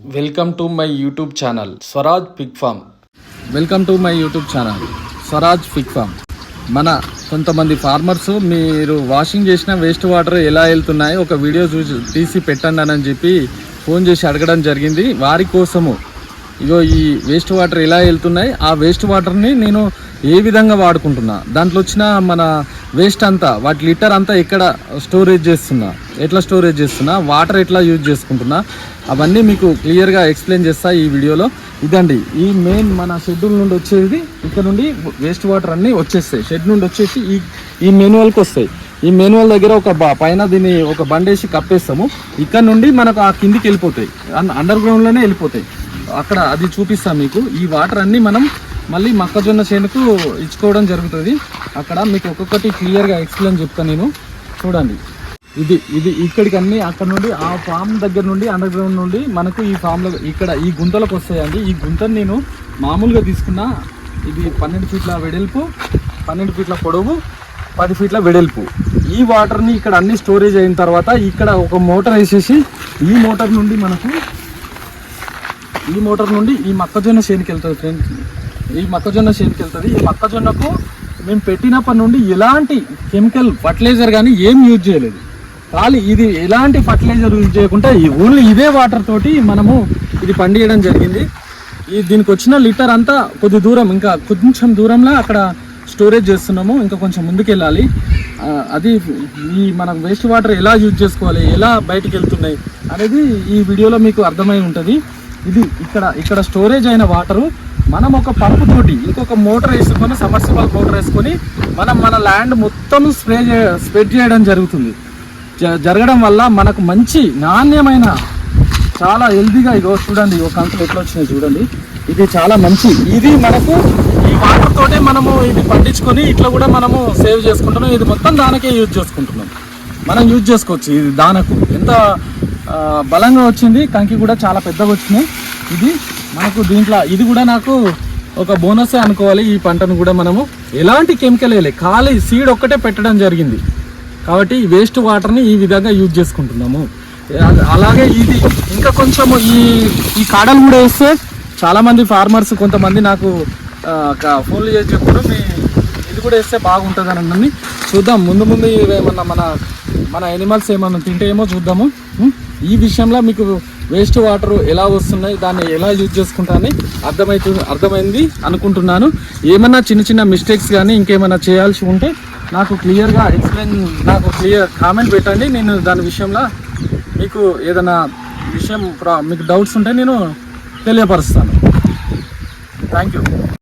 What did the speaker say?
Welcome to my YouTube channel Swaraj pig farm. Welcome to my YouTube channel Swaraj pig farm. మన కొంతమంది farmers మీరు washing చేసిన waste water ఎలా వెళ్తున్నాయి ఒక వీడియో తీసి పెట్టండి అని చెప్పి ఫోన్ చేసి అడగడం జరిగింది. వారి కోసము ఇగో ఈ వేస్ట్ వాటర్ ఎలా వెళ్తున్నాయి, ఆ వేస్ట్ వాటర్ని నేను ఏ విధంగా వాడుకుంటున్నా, దాంట్లో వచ్చిన మన వేస్ట్ అంతా వాటి లీటర్ అంతా ఎక్కడ స్టోరేజ్ చేస్తున్నా, ఎట్లా స్టోరేజ్ చేస్తున్నా, వాటర్ ఎట్లా యూజ్ చేసుకుంటున్నా, అవన్నీ మీకు క్లియర్గా ఎక్స్ప్లెయిన్ చేస్తా ఈ వీడియోలో. ఇదండి ఈ మెయిన్ మన షెడ్యూల్ నుండి వచ్చేది. ఇక్కడ నుండి వేస్ట్ వాటర్ అన్నీ వచ్చేస్తాయి. షెడ్ నుండి వచ్చేసి ఈ మెన్యువల్కి వస్తాయి. ఈ మెన్యువల్ దగ్గర ఒక పైన దీన్ని ఒక బండేసి కప్పేస్తాము. ఇక్కడ నుండి మనకు ఆ కిందికి వెళ్ళిపోతాయి, అండర్ గ్రౌండ్లోనే వెళ్ళిపోతాయి. అక్కడ అది చూపిస్తాం మీకు. ఈ వాటర్ అన్నీ మనం మళ్ళీ మొక్కజొన్న చేనుకు ఇచ్చుకోవడం జరుగుతుంది. అక్కడ మీకు ఒక్కొక్కటి క్లియర్గా ఎక్స్ప్లెయిన్ చెప్తాను నేను. చూడండి, ఇది ఇక్కడికి అన్నీ అక్కడ నుండి ఆ ఫామ్ దగ్గర నుండి అండర్ గ్రౌండ్ నుండి మనకు ఈ ఫామ్లో ఇక్కడ ఈ గుంతలకు వస్తాయండి. ఈ గుంతను నేను మామూలుగా తీసుకున్నా. ఇది 12 ఫీట్ల వెడల్పు, 12 ఫీట్ల పొడవు, 10 ఫీట్ల వెడల్పు. ఈ వాటర్ని ఇక్కడ అన్ని స్టోరేజ్ అయిన తర్వాత ఇక్కడ ఒక మోటార్ వేసేసి ఈ మోటార్ నుండి ఈ మొక్కజొన్న చేనుకి వెళ్తుంది ఫ్రెండ్స్. ఈ మొక్కజొన్న చేనుకి వెళ్తుంది. ఈ మొక్కజొన్నకు మేము పెట్టినప్పటి నుండి ఎలాంటి కెమికల్ ఫర్టిలైజర్ కానీ ఏం యూజ్ చేయలేదు. ఖాళీ ఇది ఎలాంటి ఫర్టిలైజర్ యూజ్ చేయకుండా ఓన్లీ ఇదే వాటర్ తోటి మనము ఇది పండియడం జరిగింది. దీనికి వచ్చిన లీటర్ అంతా కొద్ది దూరం, ఇంకా కొంచెం దూరంలో అక్కడ స్టోరేజ్ చేస్తున్నాము. ఇంకా కొంచెం ముందుకు వెళ్ళాలి. అది ఈ మనం వేస్ట్ వాటర్ ఎలా యూజ్ చేసుకోవాలి, ఎలా బయటికి వెళ్తున్నాయి అనేది ఈ వీడియోలో మీకు అర్థమై ఉంటుంది. ఇది ఇక్కడ స్టోరేజ్ అయిన వాటరు మనం ఒక పంపు తోటి ఇంకొక మోటార్ వేసుకొని, సబ్మర్సిబుల్ మోటార్ వేసుకొని మన ల్యాండ్ మొత్తం స్ప్రెడ్ చేయడం జరుగుతుంది. జరగడం వల్ల మనకు మంచి నాణ్యమైన చాలా హెల్తీగా ఇగో చూడండి, ఒక కంకులు ఎట్లా వచ్చినాయి చూడండి. ఇది చాలా మంచి. ఇది మనకు ఈ వాటర్ తోటే మనము ఇది పండించుకొని ఇట్లా కూడా మనము సేవ్ చేసుకుంటున్నాం. ఇది మొత్తం దానికే యూజ్ చేసుకుంటున్నాం. మనం యూజ్ చేసుకోవచ్చు. ఇది దానకు ఎంత బలంగా వచ్చింది. కంకి కూడా చాలా పెద్దగా వచ్చినాయి. ఇది మనకు దీంట్లో ఇది కూడా నాకు ఒక బోనసే అనుకోవాలి. ఈ పంటను కూడా మనము ఎలాంటి కెమికల్ వేయలే, ఖాళీ సీడ్ ఒక్కటే పెట్టడం జరిగింది. కాబట్టి వేస్ట్ వాటర్ని ఈ విధంగా యూజ్ చేసుకుంటున్నాము. అలాగే ఇది ఇంకా కొంచెము ఈ కాడలు కూడా వేస్తే చాలామంది ఫార్మర్స్ కొంతమంది నాకు ఫోన్లు చేసి చెప్పుడు ఇది కూడా వేస్తే బాగుంటుంది అని అన్నీ చూద్దాం. ముందు ఏమన్నా మన ఎనిమల్స్ ఏమన్నా తింటే ఏమో చూద్దాము. ఈ విషయంలో మీకు వేస్ట్ వాటర్ ఎలా వస్తున్నాయి, దాన్ని ఎలా యూజ్ చేసుకుంటానని అర్థమైంది అనుకుంటున్నాను. ఏమన్నా చిన్న మిస్టేక్స్ కానీ ఇంకేమైనా చేయాల్సి ఉంటే నాకు క్లియర్గా నాకు కామెంట్ పెట్టండి. నేను దాని విషయంలో మీకు ఏదైనా విషయం మీకు డౌట్స్ ఉంటే నేను తెలియపరుస్తాను. Thank you.